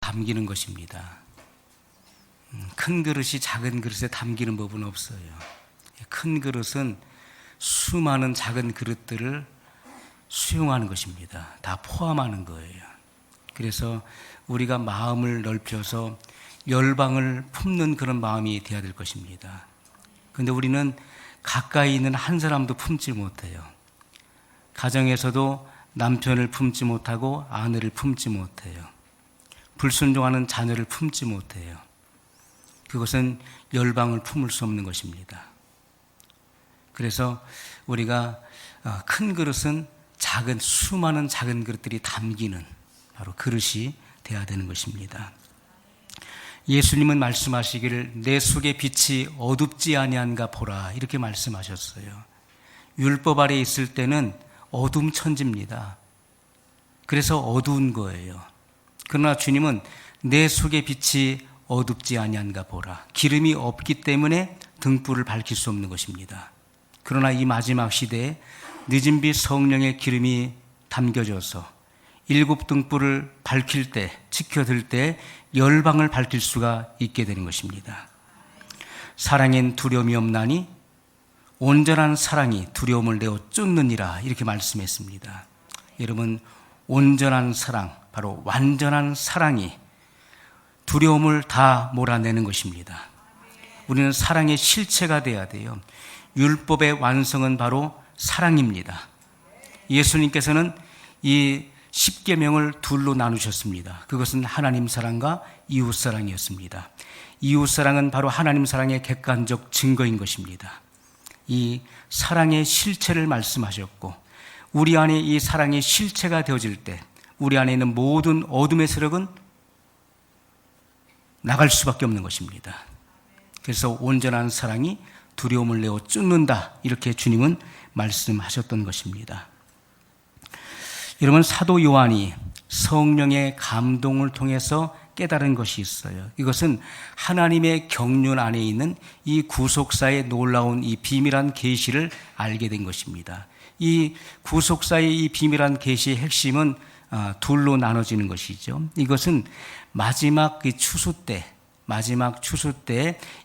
담기는 것입니다. 큰 그릇이 작은 그릇에 담기는 법은 없어요. 큰 그릇은 수많은 작은 그릇들을 수용하는 것입니다. 다 포함하는 거예요. 그래서 우리가 마음을 넓혀서 열방을 품는 그런 마음이 되어야 될 것입니다. 그런데 우리는 가까이 있는 한 사람도 품지 못해요. 가정에서도 남편을 품지 못하고 아내를 품지 못해요. 불순종하는 자녀를 품지 못해요. 그것은 열방을 품을 수 없는 것입니다. 그래서 우리가 큰 그릇은 수많은 작은 그릇들이 담기는 바로 그릇이 되어야 되는 것입니다. 예수님은 말씀하시기를 내 속의 빛이 어둡지 아니한가 보라 이렇게 말씀하셨어요. 율법 아래 있을 때는 어둠 천지입니다. 그래서 어두운 거예요. 그러나 주님은 내 속의 빛이 어둡지 아니한가 보라. 기름이 없기 때문에 등불을 밝힐 수 없는 것입니다. 그러나 이 마지막 시대에 늦은 빛 성령의 기름이 담겨져서 7 등불을 밝힐 때, 지켜들 때 열방을 밝힐 수가 있게 되는 것입니다. 사랑엔 두려움이 없나니 온전한 사랑이 두려움을 내어 쫓느니라 이렇게 말씀했습니다. 여러분, 온전한 사랑, 바로 완전한 사랑이 두려움을 다 몰아내는 것입니다. 우리는 사랑의 실체가 되어야 돼요. 율법의 완성은 바로 사랑입니다. 예수님께서는 이 10계명을 둘로 나누셨습니다. 그것은 하나님 사랑과 이웃 사랑이었습니다. 이웃 사랑은 바로 하나님 사랑의 객관적 증거인 것입니다. 이 사랑의 실체를 말씀하셨고 우리 안에 이 사랑의 실체가 되어질 때 우리 안에 있는 모든 어둠의 세력은 나갈 수밖에 없는 것입니다. 그래서 온전한 사랑이 두려움을 내어 쫓는다 이렇게 주님은 말씀하셨던 것입니다. 여러분, 사도 요한이 성령의 감동을 통해서 깨달은 것이 있어요. 이것은 하나님의 경륜 안에 있는 이 구속사의 놀라운 이 비밀한 계시를 알게 된 것입니다. 이 구속사의 이 비밀한 계시의 핵심은 둘로 나눠지는 것이죠. 이것은 마지막 추수 때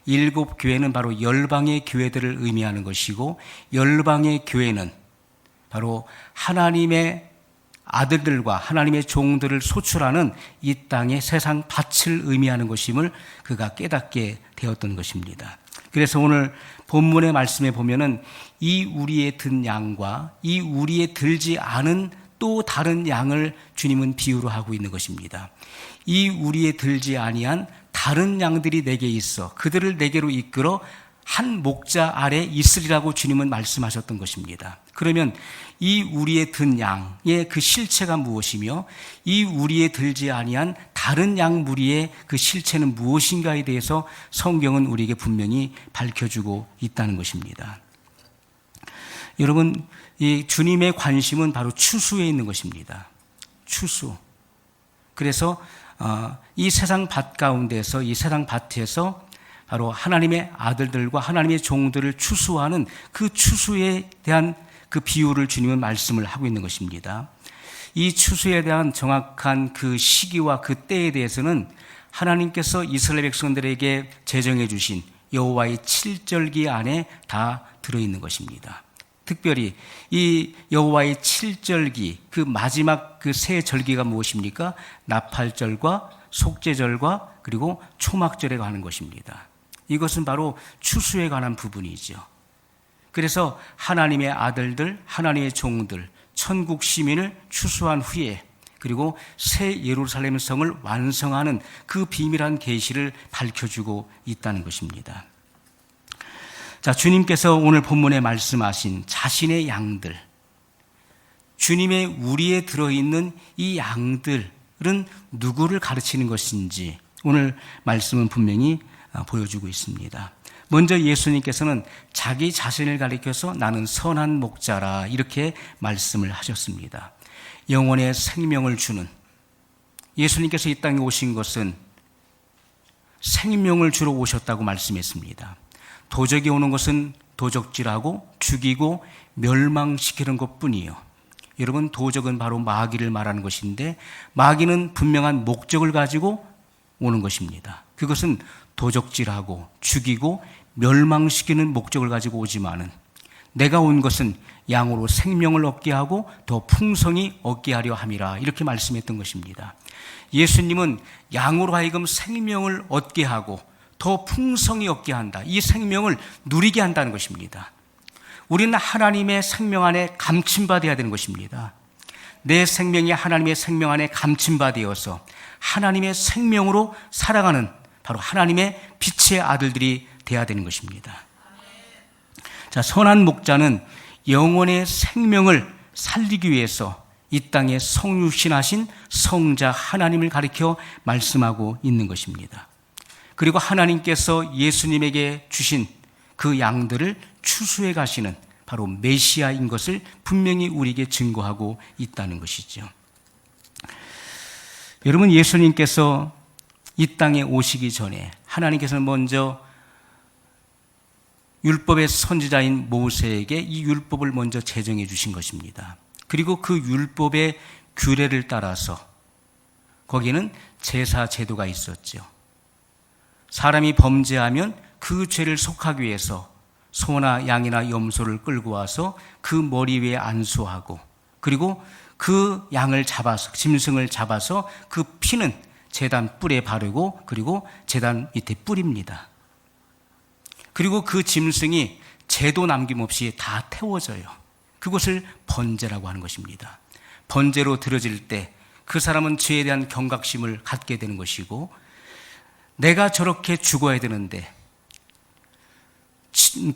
7 교회는 바로 열방의 교회들을 의미하는 것이고 열방의 교회는 바로 하나님의 아들들과 하나님의 종들을 소출하는 이 땅의 세상 밭을 의미하는 것임을 그가 깨닫게 되었던 것입니다. 그래서 오늘 본문의 말씀에 보면은 이 우리에 든 양과 이 우리에 들지 않은 또 다른 양을 주님은 비유로 하고 있는 것입니다. 이 우리에 들지 아니한 다른 양들이 내게 있어 그들을 내게로 이끌어 한 목자 아래 있으리라고 주님은 말씀하셨던 것입니다. 그러면 이 우리에 든 양의 그 실체가 무엇이며 이 우리에 들지 아니한 다른 양 무리의 그 실체는 무엇인가에 대해서 성경은 우리에게 분명히 밝혀주고 있다는 것입니다. 여러분, 이 주님의 관심은 바로 추수에 있는 것입니다. 추수. 그래서 이 세상 밭 가운데서 이 세상 밭에서 바로 하나님의 아들들과 하나님의 종들을 추수하는 그 추수에 대한 그 비유를 주님은 말씀을 하고 있는 것입니다. 이 추수에 대한 정확한 그 시기와 그 때에 대해서는 하나님께서 이스라엘 백성들에게 제정해 주신 여호와의 7절기 안에 다 들어있는 것입니다. 특별히 이 여호와의 7절기 그 마지막 그 세 절기가 무엇입니까? 나팔절과 속죄절과 그리고 초막절에 관한 것입니다. 이것은 바로 추수에 관한 부분이죠. 그래서 하나님의 아들들, 하나님의 종들, 천국 시민을 추수한 후에 그리고 새 예루살렘 성을 완성하는 그 비밀한 계시를 밝혀주고 있다는 것입니다. 자, 주님께서 오늘 본문에 말씀하신 자신의 양들, 주님의 우리에 들어있는 이 양들은 누구를 가르치는 것인지 오늘 말씀은 분명히 보여주고 있습니다. 먼저 예수님께서는 자기 자신을 가리켜서 나는 선한 목자라 이렇게 말씀을 하셨습니다. 영혼의 생명을 주는 예수님께서 이 땅에 오신 것은 생명을 주러 오셨다고 말씀했습니다. 도적이 오는 것은 도적질하고 죽이고 멸망시키는 것뿐이요 여러분, 도적은 바로 마귀를 말하는 것인데 마귀는 분명한 목적을 가지고 오는 것입니다. 그것은 도적질하고 죽이고 멸망시키는 목적을 가지고 오지만은 내가 온 것은 양으로 생명을 얻게 하고 더 풍성히 얻게 하려 함이라, 이렇게 말씀했던 것입니다. 예수님은 양으로 하여금 생명을 얻게 하고 더 풍성히 얻게 한다. 이 생명을 누리게 한다는 것입니다. 우리는 하나님의 생명 안에 감침받아야 되는 것입니다. 내 생명이 하나님의 생명 안에 감침받아서 하나님의 생명으로 살아가는 바로 하나님의 빛의 아들들이 되어야 되는 것입니다. 자, 선한 목자는 영혼의 생명을 살리기 위해서 이 땅에 성육신하신 성자 하나님을 가리켜 말씀하고 있는 것입니다. 그리고 하나님께서 예수님에게 주신 그 양들을 추수해 가시는 바로 메시아인 것을 분명히 우리에게 증거하고 있다는 것이죠. 여러분, 예수님께서 이 땅에 오시기 전에 하나님께서는 먼저 율법의 선지자인 모세에게 이 율법을 먼저 제정해 주신 것입니다. 그리고 그 율법의 규례를 따라서 거기에는 제사 제도가 있었죠. 사람이 범죄하면 그 죄를 속하기 위해서 소나 양이나 염소를 끌고 와서 그 머리 위에 안수하고, 그리고 그 양을 잡아서, 짐승을 잡아서 그 피는 제단 뿔에 바르고, 그리고 제단 밑에 뿌립니다. 그리고 그 짐승이 죄도 남김없이 다 태워져요. 그것을 번제라고 하는 것입니다. 번제로 드려질 때 그 사람은 죄에 대한 경각심을 갖게 되는 것이고, 내가 저렇게 죽어야 되는데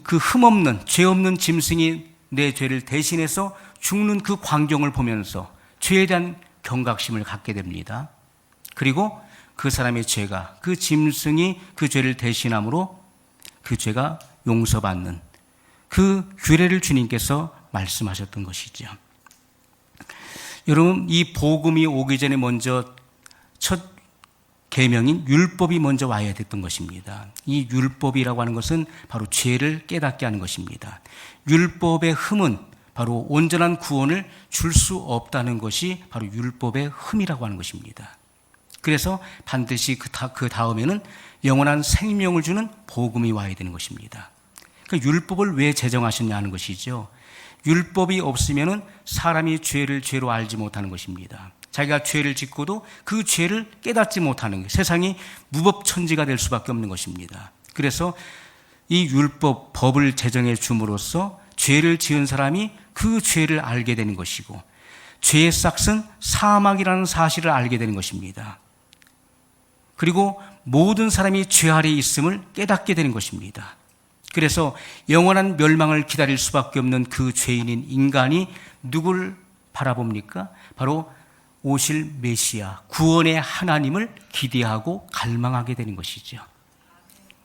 그 흠없는, 죄 없는 짐승이 내 죄를 대신해서 죽는 그 광경을 보면서 죄에 대한 경각심을 갖게 됩니다. 그리고 그 사람의 죄가, 그 짐승이 그 죄를 대신함으로 그 죄가 용서받는 그 규례를 주님께서 말씀하셨던 것이죠. 여러분, 이 복음이 오기 전에 먼저 첫 계명인 율법이 먼저 와야 됐던 것입니다. 이 율법이라고 하는 것은 바로 죄를 깨닫게 하는 것입니다. 율법의 흠은 바로 온전한 구원을 줄 수 없다는 것이 바로 율법의 흠이라고 하는 것입니다. 그래서 반드시 그 다음에는 영원한 생명을 주는 복음이 와야 되는 것입니다. 그 율법을 왜 제정하셨냐 하는 것이죠. 율법이 없으면은 사람이 죄를 죄로 알지 못하는 것입니다. 자기가 죄를 짓고도 그 죄를 깨닫지 못하는, 세상이 무법천지가 될 수밖에 없는 것입니다. 그래서 이 율법, 법을 제정해 줌으로써 죄를 지은 사람이 그 죄를 알게 되는 것이고, 죄의 싹은 사망이라는 사실을 알게 되는 것입니다. 그리고 모든 사람이 죄 아래에 있음을 깨닫게 되는 것입니다. 그래서 영원한 멸망을 기다릴 수밖에 없는 그 죄인인 인간이 누굴 바라봅니까? 바로 오실 메시아, 구원의 하나님을 기대하고 갈망하게 되는 것이죠.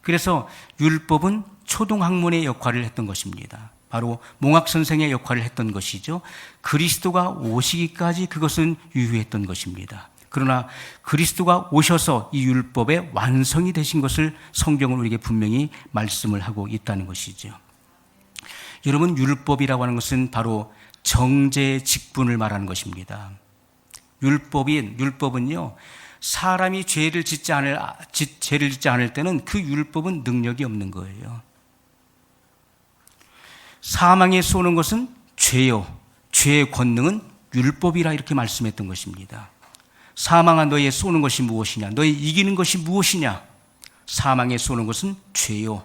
그래서 율법은 초등학문의 역할을 했던 것입니다. 바로 몽학 선생의 역할을 했던 것이죠. 그리스도가 오시기까지 그것은 유효했던 것입니다. 그러나 그리스도가 오셔서 이 율법의 완성이 되신 것을 성경은 우리에게 분명히 말씀을 하고 있다는 것이죠. 여러분, 율법이라고 하는 것은 바로 정죄의 직분을 말하는 것입니다. 율법은요, 사람이 죄를 짓지 않을 때는 그 율법은 능력이 없는 거예요. 사망에 쏘는 것은 죄요, 죄의 권능은 율법이라, 이렇게 말씀했던 것입니다. 사망아, 너의 쏘는 것이 무엇이냐? 너의 이기는 것이 무엇이냐? 사망에 쏘는 것은 죄요,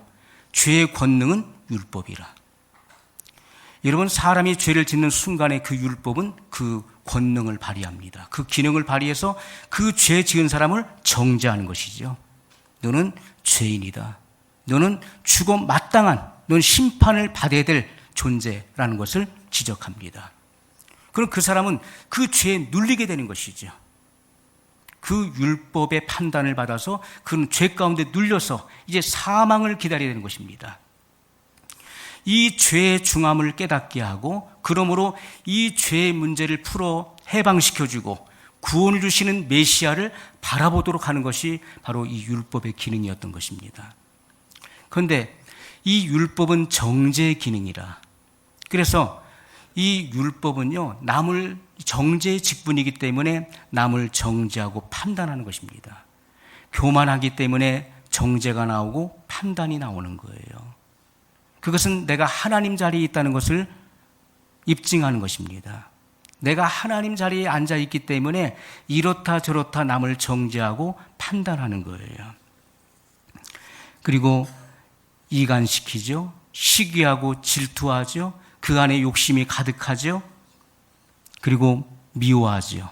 죄의 권능은 율법이라. 여러분, 사람이 죄를 짓는 순간에 그 율법은 그 권능을 발휘합니다. 그 기능을 발휘해서 그 죄 지은 사람을 정죄하는 것이죠. 너는 죄인이다. 너는 죽어 마땅한, 너는 심판을 받아야 될 존재라는 것을 지적합니다. 그럼 그 사람은 그 죄에 눌리게 되는 것이죠. 그 율법의 판단을 받아서 그는 죄 가운데 눌려서 이제 사망을 기다려야 되는 것입니다. 이 죄의 중함을 깨닫게 하고, 그러므로 이 죄의 문제를 풀어 해방시켜주고 구원을 주시는 메시아를 바라보도록 하는 것이 바로 이 율법의 기능이었던 것입니다. 그런데 이 율법은 정죄의 기능이라, 그래서 이 율법은요, 남을 정죄의 직분이기 때문에 남을 정죄하고 판단하는 것입니다. 교만하기 때문에 정죄가 나오고 판단이 나오는 거예요. 그것은 내가 하나님 자리에 있다는 것을 입증하는 것입니다. 내가 하나님 자리에 앉아 있기 때문에 이렇다 저렇다 남을 정죄하고 판단하는 거예요. 그리고 이간시키죠. 시기하고 질투하죠. 그 안에 욕심이 가득하죠. 그리고 미워하죠.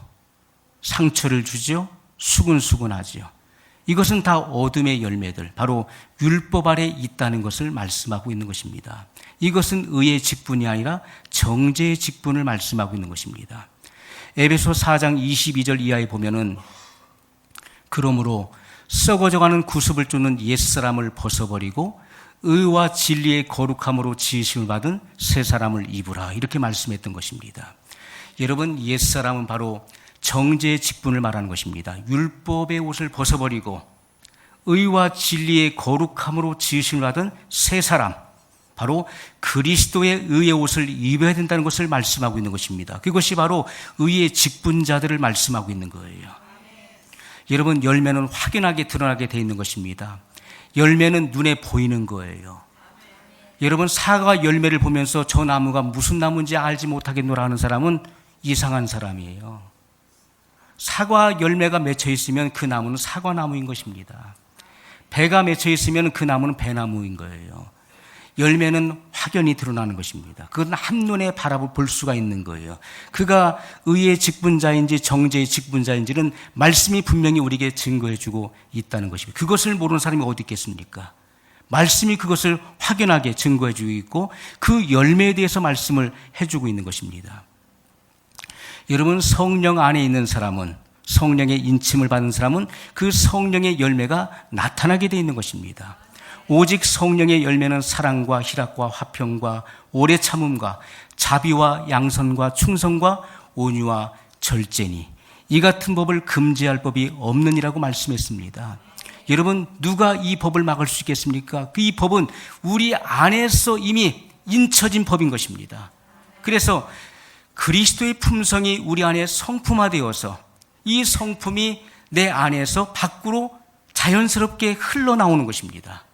상처를 주죠. 수근수근하죠. 이것은 다 어둠의 열매들, 바로 율법 아래 있다는 것을 말씀하고 있는 것입니다. 이것은 의의 직분이 아니라 정죄의 직분을 말씀하고 있는 것입니다. 에베소 4장 22절 이하에 보면은 그러므로 썩어져가는 구습을 쫓는 옛사람을 벗어버리고 의와 진리의 거룩함으로 지으심을 받은 새 사람을 입으라, 이렇게 말씀했던 것입니다. 여러분, 옛사람은 바로 정죄의 직분을 말하는 것입니다. 율법의 옷을 벗어버리고 의와 진리의 거룩함으로 지으심을 받은 새 사람, 바로 그리스도의 의의 옷을 입어야 된다는 것을 말씀하고 있는 것입니다. 그것이 바로 의의 직분자들을 말씀하고 있는 거예요. 여러분, 열매는 확연하게 드러나게 되어 있는 것입니다. 열매는 눈에 보이는 거예요. 여러분, 사과 열매를 보면서 저 나무가 무슨 나무인지 알지 못하겠노라 하는 사람은 이상한 사람이에요. 사과 열매가 맺혀 있으면 그 나무는 사과나무인 것입니다. 배가 맺혀 있으면 그 나무는 배나무인 거예요. 열매는 확연히 드러나는 것입니다. 그건 한눈에 바라볼 수가 있는 거예요. 그가 의의 직분자인지 정죄의 직분자인지는 말씀이 분명히 우리에게 증거해주고 있다는 것입니다. 그것을 모르는 사람이 어디 있겠습니까? 말씀이 그것을 확연하게 증거해주고 있고 그 열매에 대해서 말씀을 해주고 있는 것입니다. 여러분, 성령 안에 있는 사람은, 성령의 인침을 받은 사람은 그 성령의 열매가 나타나게 되어 있는 것입니다. 오직 성령의 열매는 사랑과 희락과 화평과 오래 참음과 자비와 양선과 충성과 온유와 절제니 이 같은 법을 금지할 법이 없느니라고 말씀했습니다. 여러분, 누가 이 법을 막을 수 있겠습니까? 이 법은 우리 안에서 이미 인쳐진 법인 것입니다. 그래서 그리스도의 품성이 우리 안에 성품화되어서 이 성품이 내 안에서 밖으로 자연스럽게 흘러나오는 것입니다.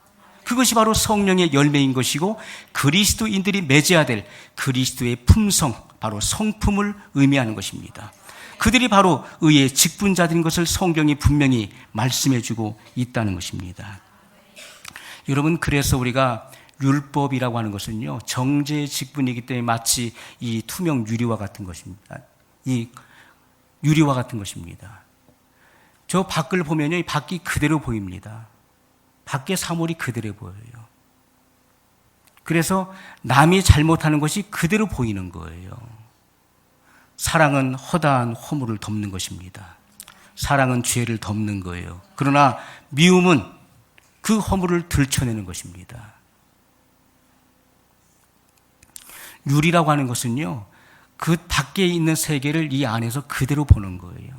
그것이 바로 성령의 열매인 것이고 그리스도인들이 맺어야 될 그리스도의 품성, 바로 성품을 의미하는 것입니다. 그들이 바로 의의 직분자들인 것을 성경이 분명히 말씀해주고 있다는 것입니다. 여러분, 그래서 우리가 율법이라고 하는 것은요, 정죄의 직분이기 때문에 마치 이 투명 유리와 같은 것입니다. 이 유리와 같은 것입니다. 저 밖을 보면요, 이 밖이 그대로 보입니다. 밖에 사물이 그대로 보여요. 그래서 남이 잘못하는 것이 그대로 보이는 거예요. 사랑은 허다한 허물을 덮는 것입니다. 사랑은 죄를 덮는 거예요. 그러나 미움은 그 허물을 들춰내는 것입니다. 유리라고 하는 것은요, 그 밖에 있는 세계를 이 안에서 그대로 보는 거예요.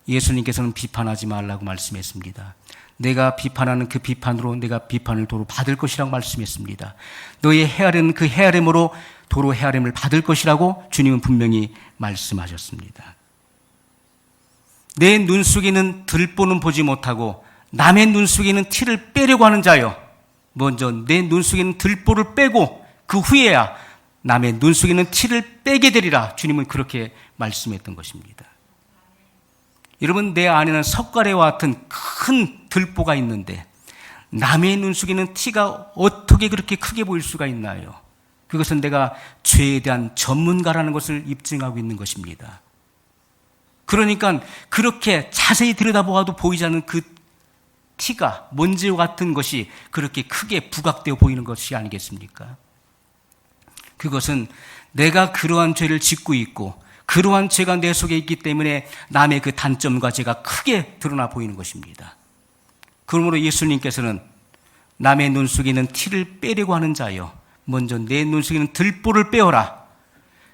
예수님께서는 비판하지 말라고 말씀했습니다. 내가 비판하는 그 비판으로 내가 비판을 도로 받을 것이라고 말씀했습니다. 너의 헤아리는 그 헤아림으로 도로 헤아림을 받을 것이라고 주님은 분명히 말씀하셨습니다. 내 눈 속에는 들보는 보지 못하고 남의 눈 속에는 티를 빼려고 하는 자여, 먼저 내 눈 속에는 들보를 빼고 그 후에야 남의 눈 속에는 티를 빼게 되리라. 주님은 그렇게 말씀했던 것입니다. 여러분, 내 안에는 석가래와 같은 큰 들보가 있는데 남의 눈 속에는 티가 어떻게 그렇게 크게 보일 수가 있나요? 그것은 내가 죄에 대한 전문가라는 것을 입증하고 있는 것입니다. 그러니까 그렇게 자세히 들여다보아도 보이지 않는 그 티가, 먼지와 같은 것이 그렇게 크게 부각되어 보이는 것이 아니겠습니까? 그것은 내가 그러한 죄를 짓고 있고 그러한 죄가 내 속에 있기 때문에 남의 그 단점과 죄가 크게 드러나 보이는 것입니다. 그러므로 예수님께서는 남의 눈 속에 있는 티를 빼려고 하는 자여, 먼저 내 눈 속에 있는 들보를 빼어라.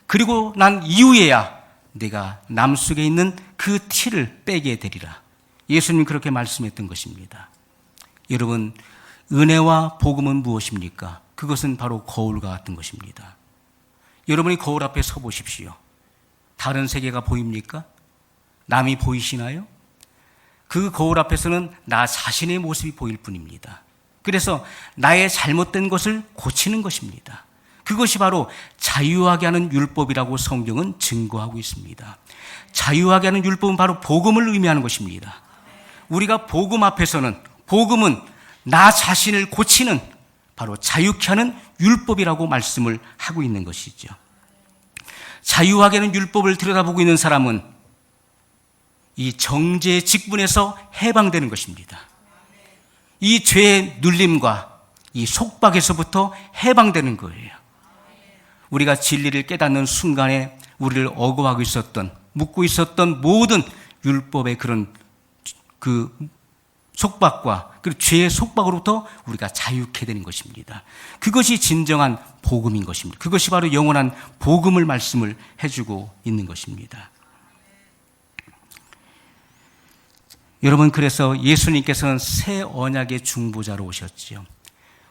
그리고 난 이후에야 내가 남 속에 있는 그 티를 빼게 되리라. 예수님 그렇게 말씀했던 것입니다. 여러분, 은혜와 복음은 무엇입니까? 그것은 바로 거울과 같은 것입니다. 여러분이 거울 앞에 서 보십시오. 다른 세계가 보입니까? 남이 보이시나요? 그 거울 앞에서는 나 자신의 모습이 보일 뿐입니다. 그래서 나의 잘못된 것을 고치는 것입니다. 그것이 바로 자유하게 하는 율법이라고 성경은 증거하고 있습니다. 자유하게 하는 율법은 바로 복음을 의미하는 것입니다. 우리가 복음 앞에서는, 복음은 나 자신을 고치는, 바로 자유케 하는 율법이라고 말씀을 하고 있는 것이죠. 자유하게 하는 율법을 들여다보고 있는 사람은 이 정죄의 직분에서 해방되는 것입니다. 이 죄의 눌림과 이 속박에서부터 해방되는 거예요. 우리가 진리를 깨닫는 순간에 우리를 억압하고 있었던, 묶고 있었던 모든 율법의 그런 그 속박과 그 죄의 속박으로부터 우리가 자유케 되는 것입니다. 그것이 진정한 복음인 것입니다. 그것이 바로 영원한 복음을 말씀을 해주고 있는 것입니다. 여러분, 그래서 예수님께서는 새 언약의 중보자로 오셨지요.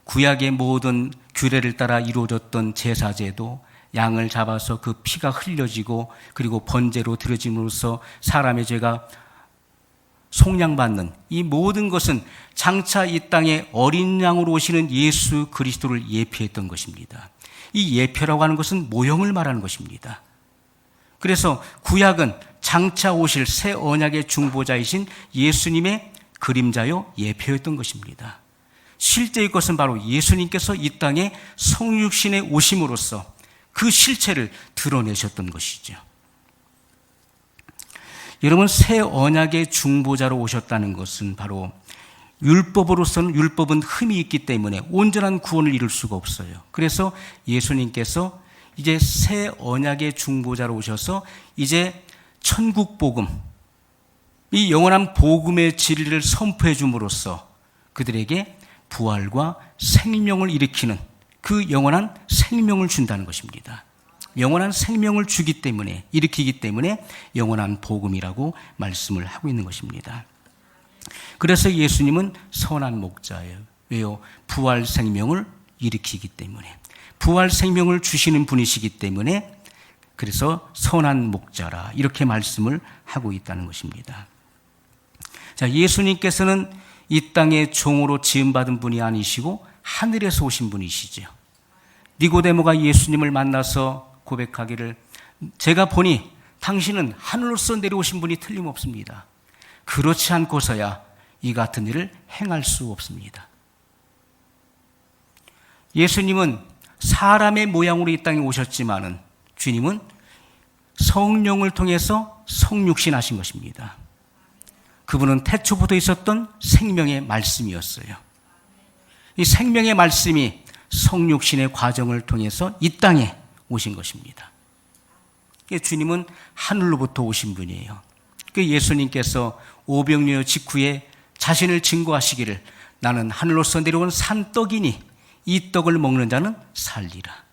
구약의 모든 규례를 따라 이루어졌던 제사제도, 양을 잡아서 그 피가 흘려지고 그리고 번제로 드려짐으로써 사람의 죄가 속량받는 이 모든 것은 장차 이 땅에 어린 양으로 오시는 예수 그리스도를 예표했던 것입니다. 이 예표라고 하는 것은 모형을 말하는 것입니다. 그래서 구약은 장차 오실 새 언약의 중보자이신 예수님의 그림자요 예표였던 것입니다. 실제의 것은 바로 예수님께서 이 땅에 성육신에 오심으로써 그 실체를 드러내셨던 것이죠. 여러분, 새 언약의 중보자로 오셨다는 것은 바로 율법으로서는 율법은 흠이 있기 때문에 온전한 구원을 이룰 수가 없어요. 그래서 예수님께서 이제 새 언약의 중보자로 오셔서 이제 천국 복음, 이 영원한 복음의 진리를 선포해 줌으로써 그들에게 부활과 생명을 일으키는 그 영원한 생명을 준다는 것입니다. 영원한 생명을 주기 때문에, 일으키기 때문에 영원한 복음이라고 말씀을 하고 있는 것입니다. 그래서 예수님은 선한 목자예요. 왜요? 부활 생명을 일으키기 때문에, 부활 생명을 주시는 분이시기 때문에, 그래서 선한 목자라 이렇게 말씀을 하고 있다는 것입니다. 자, 예수님께서는 이 땅의 종으로 지음받은 분이 아니시고 하늘에서 오신 분이시죠. 니고데모가 예수님을 만나서 고백하기를, 제가 보니 당신은 하늘로서 내려오신 분이 틀림없습니다. 그렇지 않고서야 이 같은 일을 행할 수 없습니다. 예수님은 사람의 모양으로 이 땅에 오셨지만은 주님은 성령을 통해서 성육신하신 것입니다. 그분은 태초부터 있었던 생명의 말씀이었어요. 이 생명의 말씀이 성육신의 과정을 통해서 이 땅에 오신 것입니다. 주님은 하늘로부터 오신 분이에요. 예수님께서 오병이어 직후에 자신을 증거하시기를, 나는 하늘로서 내려온 산떡이니 이 떡을 먹는 자는 살리라.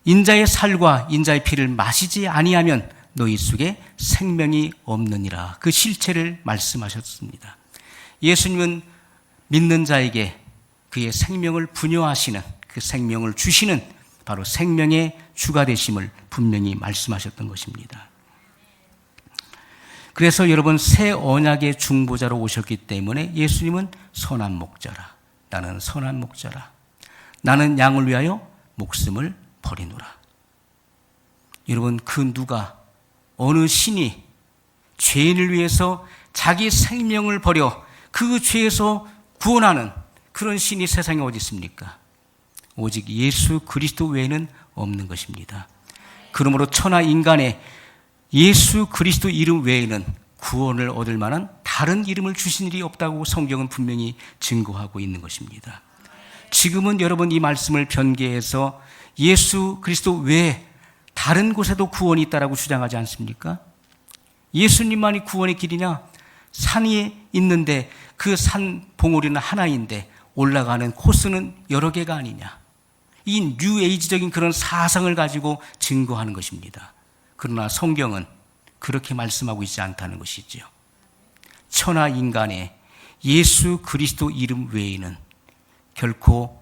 인자의 살과 인자의 피를 마시지 아니하면 너희 속에 생명이 없느니라. 그 실체를 말씀하셨습니다. 예수님은 믿는 자에게 그의 생명을 부여하시는, 그 생명을 주시는 바로 생명의 주가 되심을 분명히 말씀하셨던 것입니다. 그래서 여러분, 새 언약의 중보자로 오셨기 때문에 예수님은 선한 목자라. 나는 선한 목자라. 나는 양을 위하여 목숨을 버리노라. 여러분, 그 누가, 어느 신이 죄인을 위해서 자기 생명을 버려 그 죄에서 구원하는 그런 신이 세상에 어디 있습니까? 오직 예수 그리스도 외에는 없는 것입니다. 그러므로 천하 인간의 예수 그리스도 이름 외에는 구원을 얻을 만한 다른 이름을 주신 일이 없다고 성경은 분명히 증거하고 있는 것입니다. 지금은 여러분 이 말씀을 변개해서 예수 그리스도 외에 다른 곳에도 구원이 있다라고 주장하지 않습니까? 예수님만이 구원의 길이냐? 산이 있는데 그 산 봉우리는 하나인데 올라가는 코스는 여러 개가 아니냐? 이 뉴에이지적인 그런 사상을 가지고 증거하는 것입니다. 그러나 성경은 그렇게 말씀하고 있지 않다는 것이지요. 천하 인간의 예수 그리스도 이름 외에는 결코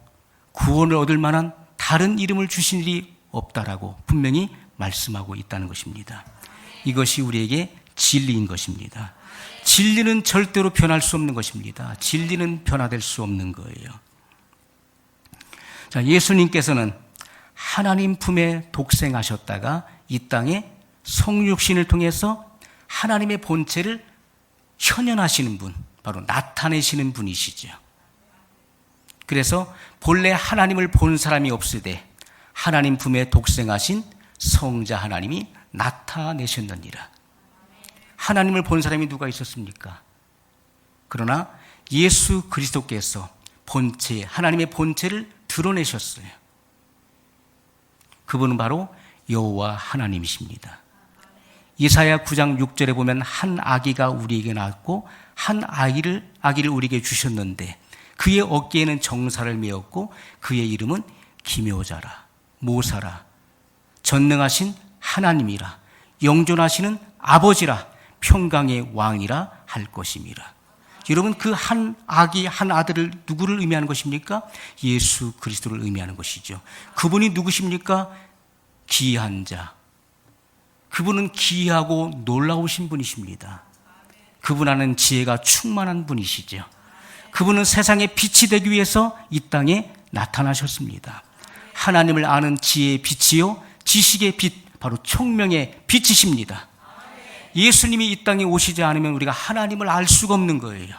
구원을 얻을 만한 다른 이름을 주신 일이 없다라고 분명히 말씀하고 있다는 것입니다. 이것이 우리에게 진리인 것입니다. 진리는 절대로 변할 수 없는 것입니다. 진리는 변화될 수 없는 거예요. 자, 예수님께서는 하나님 품에 독생하셨다가 이 땅에 성육신을 통해서 하나님의 본체를 현현하시는 분, 바로 나타내시는 분이시죠. 그래서 본래 하나님을 본 사람이 없으되 하나님 품에 독생하신 성자 하나님이 나타내셨느니라. 하나님을 본 사람이 누가 있었습니까? 그러나 예수 그리스도께서 본체, 하나님의 본체를 드러내셨어요. 그분은 바로 여호와 하나님이십니다. 이사야 9장 6절에 보면 한 아기가 우리에게 낳았고 한 아기를 우리에게 주셨는데 그의 어깨에는 정사를 메었고 그의 이름은 기묘자라, 모사라, 전능하신 하나님이라, 영존하시는 아버지라, 평강의 왕이라 할 것임이라. 여러분, 그 한 아기, 한 아들을 누구를 의미하는 것입니까? 예수 그리스도를 의미하는 것이죠. 그분이 누구십니까? 귀한 자. 그분은 귀하고 놀라우신 분이십니다. 그분 안에는 지혜가 충만한 분이시죠. 그분은 세상의 빛이 되기 위해서 이 땅에 나타나셨습니다. 하나님을 아는 지혜의 빛이요, 지식의 빛, 바로 총명의 빛이십니다. 예수님이 이 땅에 오시지 않으면 우리가 하나님을 알 수가 없는 거예요.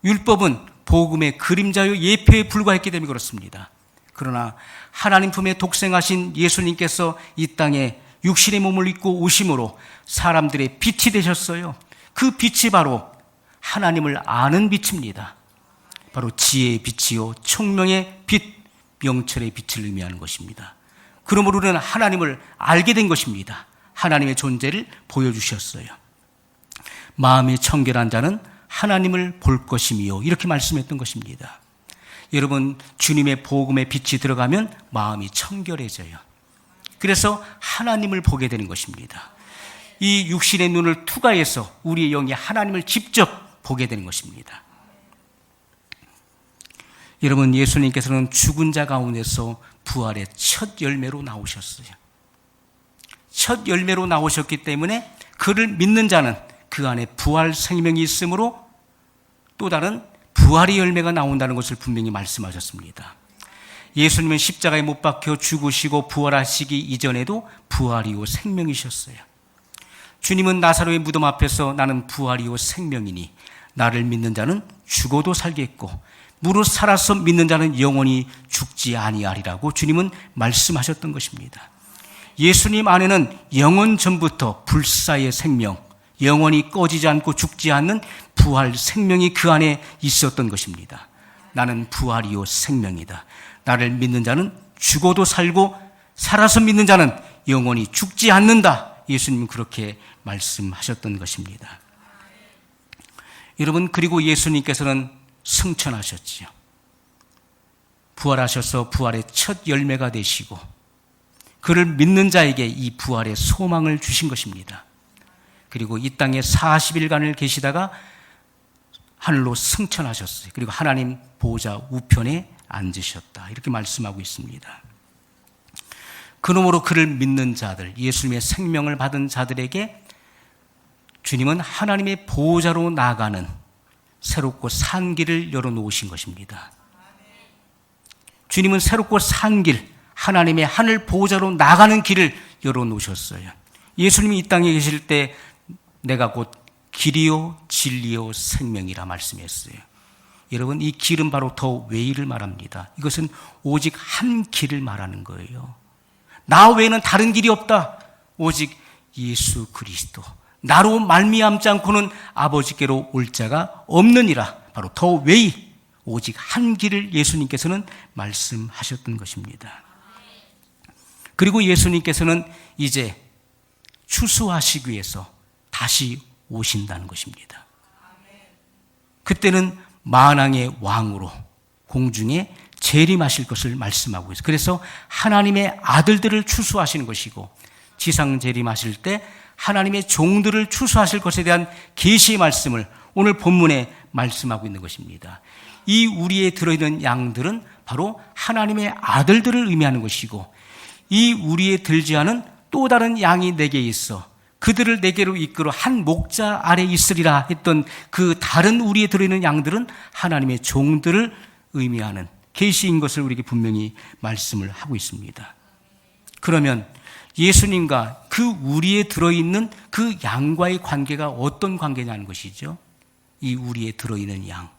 율법은 복음의 그림자요 예표에 불과했기 때문에 그렇습니다. 그러나 하나님 품에 독생하신 예수님께서 이 땅에 육신의 몸을 입고 오심으로 사람들의 빛이 되셨어요. 그 빛이 바로 하나님을 아는 빛입니다. 바로 지혜의 빛이요 총명의 빛, 명철의 빛을 의미하는 것입니다. 그러므로 우리는 하나님을 알게 된 것입니다. 하나님의 존재를 보여주셨어요. 마음이 청결한 자는 하나님을 볼 것이며 이렇게 말씀했던 것입니다. 여러분, 주님의 복음의 빛이 들어가면 마음이 청결해져요. 그래서 하나님을 보게 되는 것입니다. 이 육신의 눈을 투과해서 우리의 영이 하나님을 직접 보게 되는 것입니다. 여러분, 예수님께서는 죽은 자 가운데서 부활의 첫 열매로 나오셨어요. 첫 열매로 나오셨기 때문에 그를 믿는 자는 그 안에 부활 생명이 있으므로 또 다른 부활의 열매가 나온다는 것을 분명히 말씀하셨습니다. 예수님은 십자가에 못 박혀 죽으시고 부활하시기 이전에도 부활이요 생명이셨어요. 주님은 나사로의 무덤 앞에서 나는 부활이요 생명이니 나를 믿는 자는 죽어도 살겠고 무릇 살아서 믿는 자는 영원히 죽지 아니하리라고 주님은 말씀하셨던 것입니다. 예수님 안에는 영원 전부터 불사의 생명, 영원히 꺼지지 않고 죽지 않는 부활 생명이 그 안에 있었던 것입니다. 나는 부활이요 생명이다. 나를 믿는 자는 죽어도 살고 살아서 믿는 자는 영원히 죽지 않는다. 예수님은 그렇게 말씀하셨던 것입니다. 여러분, 그리고 예수님께서는 승천하셨지요. 부활하셔서 부활의 첫 열매가 되시고 그를 믿는 자에게 이 부활의 소망을 주신 것입니다. 그리고 이 땅에 40일간을 계시다가 하늘로 승천하셨어요. 그리고 하나님 보좌 우편에 앉으셨다. 이렇게 말씀하고 있습니다. 그러므로 그를 믿는 자들, 예수님의 생명을 받은 자들에게 주님은 하나님의 보좌로 나가는 새롭고 산 길을 열어놓으신 것입니다. 주님은 새롭고 산 길, 하나님의 하늘 보좌로 나가는 길을 열어놓으셨어요. 예수님이 이 땅에 계실 때 내가 곧 길이요 진리요 생명이라 말씀했어요. 여러분, 이 길은 바로 더 웨이를 말합니다. 이것은 오직 한 길을 말하는 거예요. 나 외에는 다른 길이 없다. 오직 예수 그리스도. 나로 말미암지 않고는 아버지께로 올 자가 없느니라. 바로 더 웨이, 오직 한 길을 예수님께서는 말씀하셨던 것입니다. 그리고 예수님께서는 이제 추수하시기 위해서 다시 오신다는 것입니다. 그때는 만왕의 왕으로 공중에 재림하실 것을 말씀하고 있어요. 그래서 하나님의 아들들을 추수하시는 것이고 지상 재림하실 때 하나님의 종들을 추수하실 것에 대한 계시의 말씀을 오늘 본문에 말씀하고 있는 것입니다. 이 우리에 들어있는 양들은 바로 하나님의 아들들을 의미하는 것이고 이 우리에 들지 않은 또 다른 양이 내게 있어 그들을 내게로 이끌어 한 목자 아래 있으리라 했던 그 다른 우리에 들어있는 양들은 하나님의 종들을 의미하는 계시인 것을 우리에게 분명히 말씀을 하고 있습니다. 그러면 예수님과 그 우리에 들어있는 그 양과의 관계가 어떤 관계냐는 것이죠. 이 우리에 들어있는 양.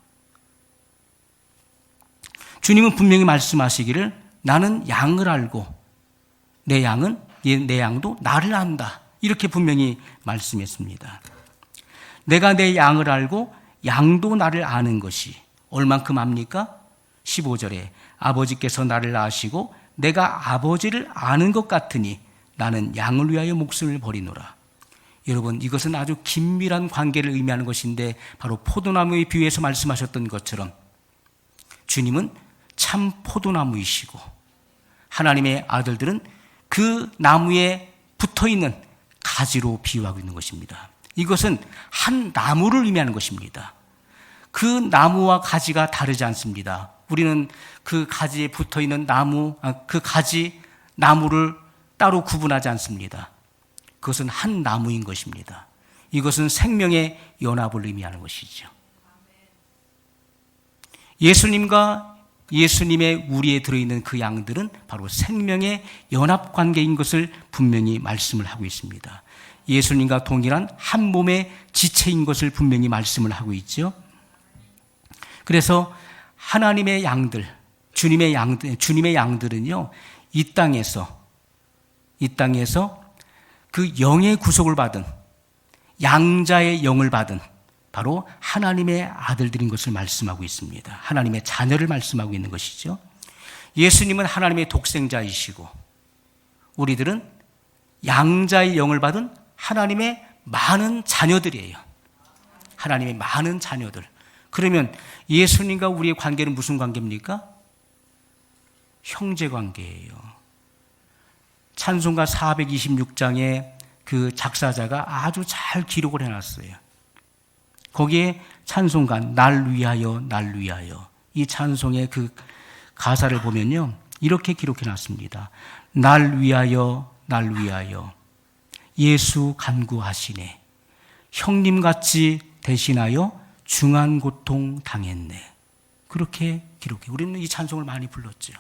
주님은 분명히 말씀하시기를 나는 양을 알고 내 양도 나를 안다. 이렇게 분명히 말씀했습니다. 내가 내 양을 알고 양도 나를 아는 것이 얼만큼 압니까? 15절에 아버지께서 나를 아시고 내가 아버지를 아는 것 같으니 나는 양을 위하여 목숨을 버리노라. 여러분, 이것은 아주 긴밀한 관계를 의미하는 것인데 바로 포도나무에 비유해서 말씀하셨던 것처럼 주님은 참 포도나무이시고 하나님의 아들들은 그 나무에 붙어있는 가지로 비유하고 있는 것입니다. 이것은 한 나무를 의미하는 것입니다. 그 나무와 가지가 다르지 않습니다. 우리는 그 가지에 붙어있는 나무를 따로 구분하지 않습니다. 그것은 한 나무인 것입니다. 이것은 생명의 연합을 의미하는 것이죠. 예수님과 예수님의 우리에 들어있는 그 양들은 바로 생명의 연합 관계인 것을 분명히 말씀을 하고 있습니다. 예수님과 동일한 한 몸의 지체인 것을 분명히 말씀을 하고 있죠. 그래서 하나님의 양들, 주님의 양들은요, 이 땅에서 그 영의 구속을 받은 양자의 영을 받은 바로 하나님의 아들들인 것을 말씀하고 있습니다. 하나님의 자녀를 말씀하고 있는 것이죠. 예수님은 하나님의 독생자이시고 우리들은 양자의 영을 받은 하나님의 많은 자녀들이에요. 하나님의 많은 자녀들. 그러면 예수님과 우리의 관계는 무슨 관계입니까? 형제 관계예요. 찬송가 426장에 그 작사자가 아주 잘 기록을 해놨어요. 거기에 찬송가 날 위하여 날 위하여 이 찬송의 그 가사를 보면요, 이렇게 기록해놨습니다. 날 위하여 예수 간구하시네. 형님같이 대신하여 중한 고통 당했네. 그렇게 기록해. 우리는 이 찬송을 많이 불렀죠.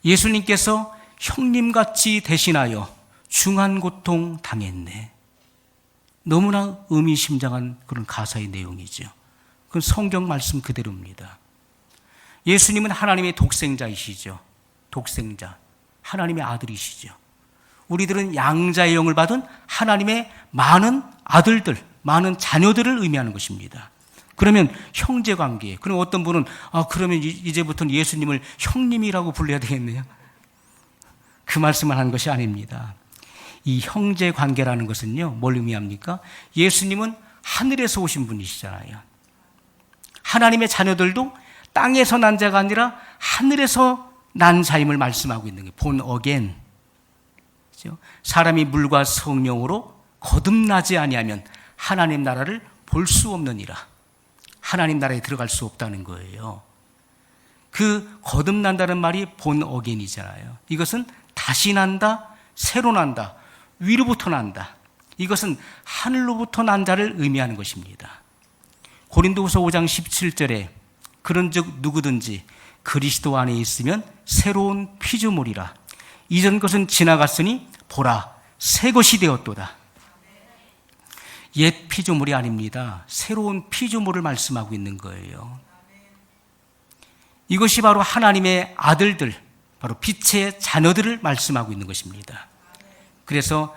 예수님께서 형님같이 대신하여 중한 고통 당했네. 너무나 의미심장한 그런 가사의 내용이죠. 그건 성경 말씀 그대로입니다. 예수님은 하나님의 독생자이시죠. 독생자. 하나님의 아들이시죠. 우리들은 양자의 영을 받은 하나님의 많은 아들들, 많은 자녀들을 의미하는 것입니다. 그러면 형제관계. 그럼 어떤 분은 그러면 이제부터는 예수님을 형님이라고 불러야 되겠네요. 그 말씀을 하는 것이 아닙니다. 이 형제관계라는 것은요, 뭘 의미합니까? 예수님은 하늘에서 오신 분이시잖아요. 하나님의 자녀들도 땅에서 난 자가 아니라 하늘에서 난 자임을 말씀하고 있는 거예요. 본 어겐. 사람이 물과 성령으로 거듭나지 아니하면 하나님 나라를 볼 수 없느니라. 하나님 나라에 들어갈 수 없다는 거예요. 그 거듭난다는 말이 본 어겐이잖아요. 이것은 다시 난다, 새로 난다, 위로부터 난다. 이것은 하늘로부터 난 자를 의미하는 것입니다. 고린도후서 5장 17절에 그런즉 누구든지 그리스도 안에 있으면 새로운 피조물이라. 이전 것은 지나갔으니 보라 새 것이 되었도다. 옛 피조물이 아닙니다. 새로운 피조물을 말씀하고 있는 거예요. 이것이 바로 하나님의 아들들, 바로 빛의 자녀들을 말씀하고 있는 것입니다. 그래서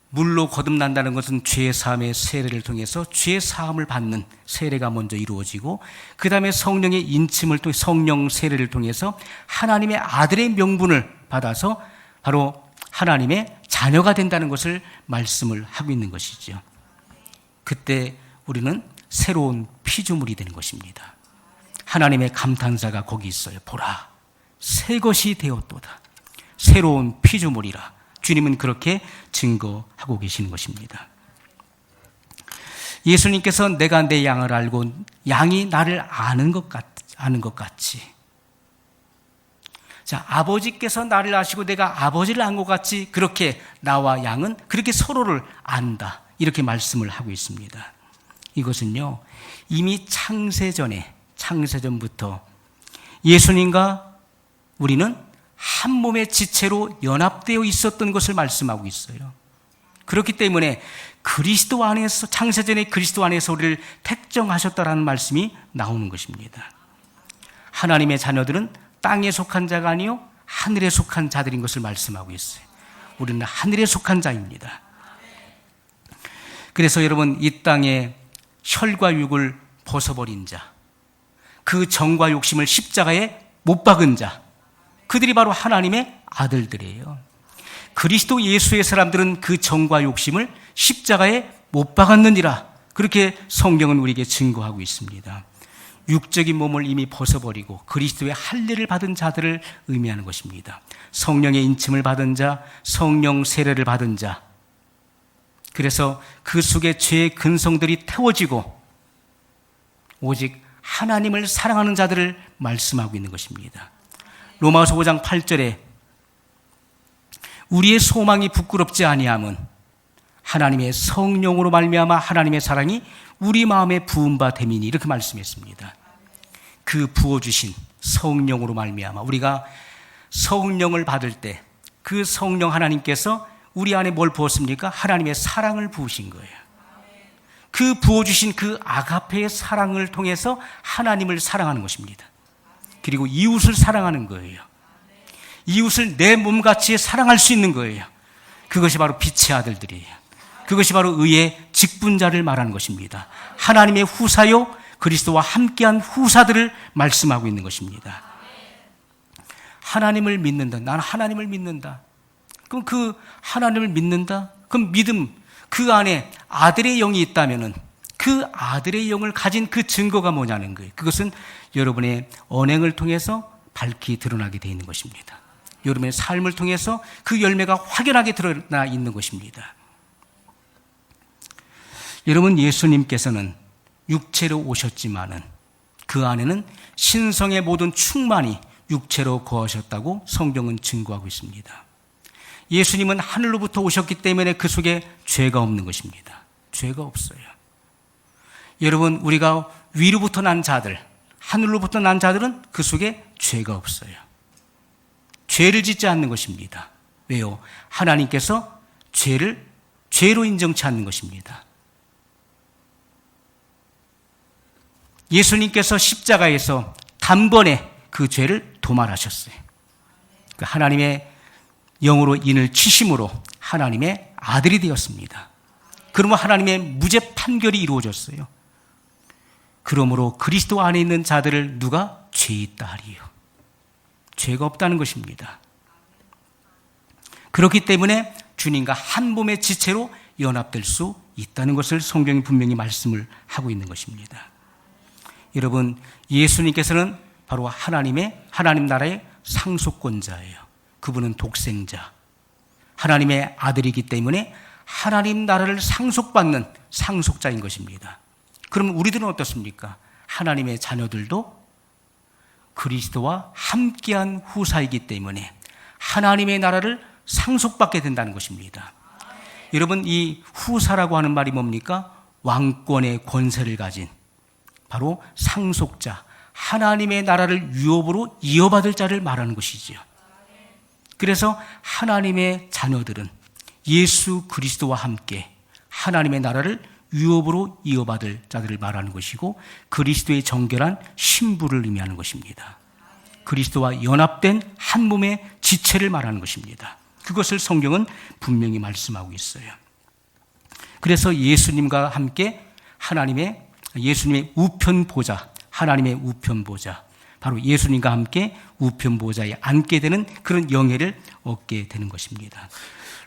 물로 거듭난다는 것은 죄 사함의 세례를 통해서 죄 사함을 받는 세례가 먼저 이루어지고, 그 다음에 성령의 인침을 통해 성령 세례를 통해서 하나님의 아들의 명분을 받아서 바로 하나님의 자녀가 된다는 것을 말씀을 하고 있는 것이죠. 그때 우리는 새로운 피조물이 되는 것입니다. 하나님의 감탄사가 거기 있어요. 보라, 새 것이 되었도다. 새로운 피조물이라. 주님은 그렇게 증거하고 계시는 것입니다. 예수님께서 내가 내 양을 알고 양이 나를 아는 것 같이 자, 아버지께서 나를 아시고 내가 아버지를 안 것 같이 그렇게 나와 양은 그렇게 서로를 안다. 이렇게 말씀을 하고 있습니다. 이것은요, 이미 창세전부터 예수님과 우리는 한 몸의 지체로 연합되어 있었던 것을 말씀하고 있어요. 그렇기 때문에 그리스도 안에서, 창세전에 그리스도 안에서 우리를 택정하셨다라는 말씀이 나오는 것입니다. 하나님의 자녀들은 땅에 속한 자가 아니요 하늘에 속한 자들인 것을 말씀하고 있어요. 우리는 하늘에 속한 자입니다. 그래서 여러분, 이 땅에 혈과 육을 벗어버린 자, 그 정과 욕심을 십자가에 못 박은 자, 그들이 바로 하나님의 아들들이에요. 그리스도 예수의 사람들은 그 정과 욕심을 십자가에 못 박았느니라. 그렇게 성경은 우리에게 증거하고 있습니다. 육적인 몸을 이미 벗어버리고 그리스도의 할례를 받은 자들을 의미하는 것입니다. 성령의 인침을 받은 자, 성령 세례를 받은 자. 그래서 그 속에 죄의 근성들이 태워지고 오직 하나님을 사랑하는 자들을 말씀하고 있는 것입니다. 로마서 5장 8절에 우리의 소망이 부끄럽지 아니함은 하나님의 성령으로 말미암아 하나님의 사랑이 우리 마음에 부은 바 됨이니, 이렇게 말씀했습니다. 그 부어주신 성령으로 말미암아, 우리가 성령을 받을 때 그 성령 하나님께서 우리 안에 뭘 부었습니까? 하나님의 사랑을 부으신 거예요. 그 부어주신 그 아가페의 사랑을 통해서 하나님을 사랑하는 것입니다. 그리고 이웃을 사랑하는 거예요. 이웃을 내 몸같이 사랑할 수 있는 거예요. 그것이 바로 빛의 아들들이에요. 그것이 바로 의의 직분자를 말하는 것입니다. 하나님의 후사요, 그리스도와 함께한 후사들을 말씀하고 있는 것입니다. 하나님을 믿는다. 나는 하나님을 믿는다. 그럼 그 하나님을 믿는다? 그럼 믿음, 그 안에 아들의 영이 있다면은 그 아들의 영을 가진 그 증거가 뭐냐는 거예요. 그것은 여러분의 언행을 통해서 밝히 드러나게 되어 있는 것입니다. 여러분의 삶을 통해서 그 열매가 확연하게 드러나 있는 것입니다. 여러분, 예수님께서는 육체로 오셨지만은 그 안에는 신성의 모든 충만이 육체로 거하셨다고 성경은 증거하고 있습니다. 예수님은 하늘로부터 오셨기 때문에 그 속에 죄가 없는 것입니다. 죄가 없어요. 여러분, 우리가 위로부터 난 자들, 하늘로부터 난 자들은 그 속에 죄가 없어요. 죄를 짓지 않는 것입니다. 왜요? 하나님께서 죄를 죄로 인정치 않는 것입니다. 예수님께서 십자가에서 단번에 그 죄를 도말하셨어요. 하나님의 영으로 인을 치심으로 하나님의 아들이 되었습니다. 그러면 하나님의 무죄 판결이 이루어졌어요. 그러므로 그리스도 안에 있는 자들을 누가 죄 있다 하리요. 죄가 없다는 것입니다. 그렇기 때문에 주님과 한 몸의 지체로 연합될 수 있다는 것을 성경이 분명히 말씀을 하고 있는 것입니다. 여러분, 예수님께서는 바로 하나님 나라의 상속권자예요. 그분은 독생자, 하나님의 아들이기 때문에 하나님 나라를 상속받는 상속자인 것입니다. 그럼 우리들은 어떻습니까? 하나님의 자녀들도 그리스도와 함께한 후사이기 때문에 하나님의 나라를 상속받게 된다는 것입니다. 여러분, 이 후사라고 하는 말이 뭡니까? 왕권의 권세를 가진 바로 상속자, 하나님의 나라를 유업으로 이어받을 자를 말하는 것이지요. 그래서 하나님의 자녀들은 예수 그리스도와 함께 하나님의 나라를 유업으로 이어받을 자들을 말하는 것이고, 그리스도의 정결한 신부를 의미하는 것입니다. 그리스도와 연합된 한 몸의 지체를 말하는 것입니다. 그것을 성경은 분명히 말씀하고 있어요. 그래서 예수님과 함께 예수님의 우편 보좌, 하나님의 우편 보좌, 바로 예수님과 함께 우편 보좌에 앉게 되는 그런 영예를 얻게 되는 것입니다.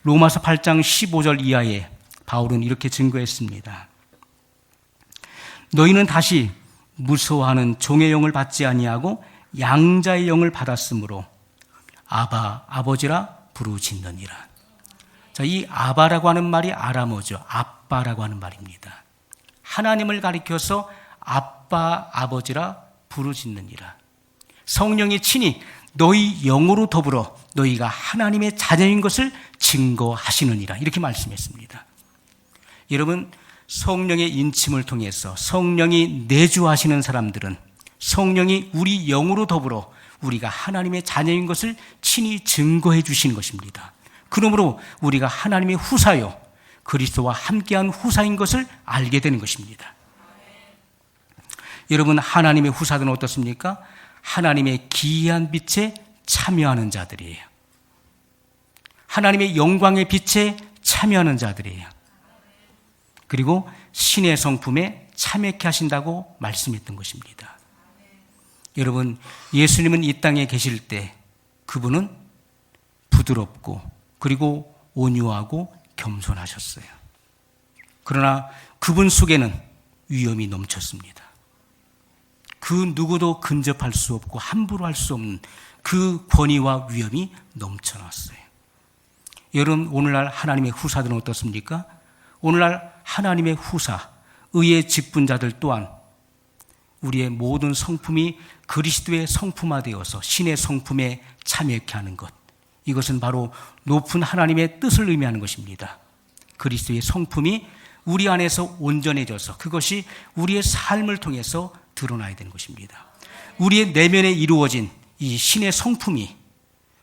로마서 8장 15절 이하에 바울은 이렇게 증거했습니다. 너희는 다시 무서워하는 종의 영을 받지 아니하고 양자의 영을 받았으므로 아바, 아버지라 부르짖느니라. 자, 이 아바라고 하는 말이 아람어죠. 아빠라고 하는 말입니다. 하나님을 가리켜서 아빠, 아버지라 부르짖느니라. 성령이 친히 너희 영으로 더불어 너희가 하나님의 자녀인 것을 증거하시느니라. 이렇게 말씀했습니다. 여러분, 성령의 인침을 통해서 성령이 내주하시는 사람들은 성령이 우리 영으로 더불어 우리가 하나님의 자녀인 것을 친히 증거해 주시는 것입니다. 그러므로 우리가 하나님의 후사요, 그리스도와 함께한 후사인 것을 알게 되는 것입니다. 여러분, 하나님의 후사들은 어떻습니까? 하나님의 기이한 빛에 참여하는 자들이에요. 하나님의 영광의 빛에 참여하는 자들이에요. 그리고 신의 성품에 참여케 하신다고 말씀했던 것입니다. 여러분, 예수님은 이 땅에 계실 때 그분은 부드럽고 그리고 온유하고 겸손하셨어요. 그러나 그분 속에는 위험이 넘쳤습니다. 그 누구도 근접할 수 없고 함부로 할 수 없는 그 권위와 위험이 넘쳐났어요. 여러분, 오늘날 하나님의 후사들은 어떻습니까? 오늘날 하나님의 후사, 의의 직분자들 또한 우리의 모든 성품이 그리스도의 성품화되어서 신의 성품에 참여케 하는 것, 이것은 바로 높은 하나님의 뜻을 의미하는 것입니다. 그리스도의 성품이 우리 안에서 온전해져서 그것이 우리의 삶을 통해서 드러나야 되는 것입니다. 우리의 내면에 이루어진 이 신의 성품이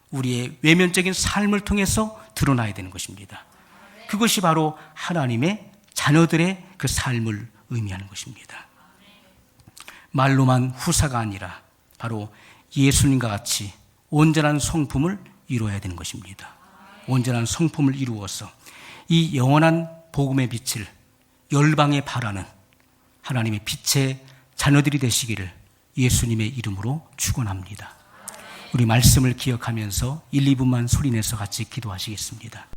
우리의 외면적인 삶을 통해서 드러나야 되는 것입니다. 그것이 바로 하나님의 자녀들의 그 삶을 의미하는 것입니다. 말로만 후사가 아니라 바로 예수님과 같이 온전한 성품을 이루어야 되는 것입니다. 온전한 성품을 이루어서 이 영원한 복음의 빛을 열방에 발하는 하나님의 빛의 자녀들이 되시기를 예수님의 이름으로 축원합니다. 우리 말씀을 기억하면서 1, 2분만 소리내서 같이 기도하시겠습니다.